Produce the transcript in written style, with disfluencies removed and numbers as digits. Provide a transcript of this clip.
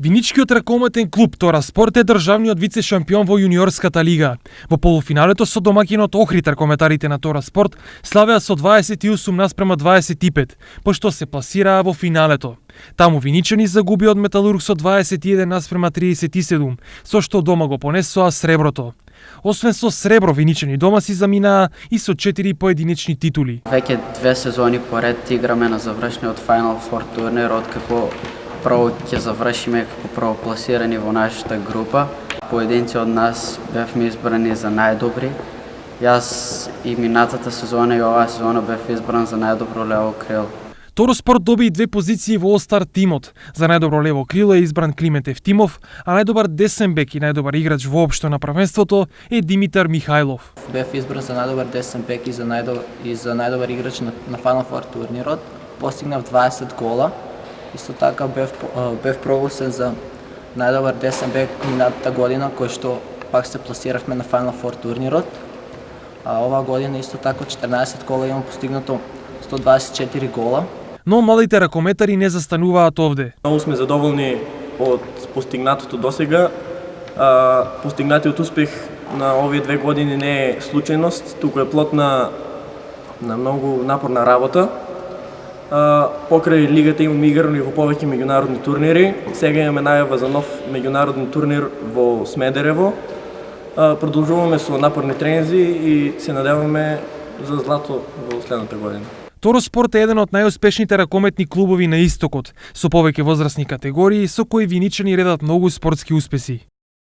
Виничкиот ракометен клуб Тора Спорт е државниот вице-шампион во јуниорската лига. Во полуфиналето со домаќинот Охрид ракометарите на Тора Спорт славеа со 28:25, пошто се пласираа во финалето. Таму виничани загубија од Металург со 21:37, со што дома го понесоа среброто. Освен со сребро, виничани дома си заминаа и со 4 поединечни титули. Веќе 2 сезони поред играме на завршниот Final Four турнир, откако прво ќе завршиме како првопласирани во нашата група. Поединци од нас бевме избрани за најдобри. Јас и минатата сезона и оваа сезона бев избран за најдобро лево крило. Торо Спорт доби и 2 позиции во All-Star тимот. За најдобро лево крило е избран Климент Евтимов, а најдобар десен бек и најдобар играч воопшто на првенството е Димитар Михајлов. Бев избран за најдобар десен бек и за најдобар играч на Final Four турнирот. Постигнав 20 гола. Исто така бев прогласен за најдобар десен бек минатата година, кој што пак се пласиравме на Final Four турнирот. А оваа година исто така 14 гола имам постигнато 124 гола. Но малите ракометари не застануваат овде. Многу сме задоволни од постигнатото досега. Постигнатиот успех на овие 2 години не е случајност, туку е плод на многу напорна работа. Покрај лигата имаме играни во повеќе меѓународни турнири. Сега имаме најава за нов меѓународни турнир во Смедерево. Продолжуваме со напорни тренинзи и се надеваме за злато во следната година. Торо Спорт е еден од најуспешните ракометни клубови на Истокот, со повеќе возрастни категории со кои виничани редат многу спортски успеси.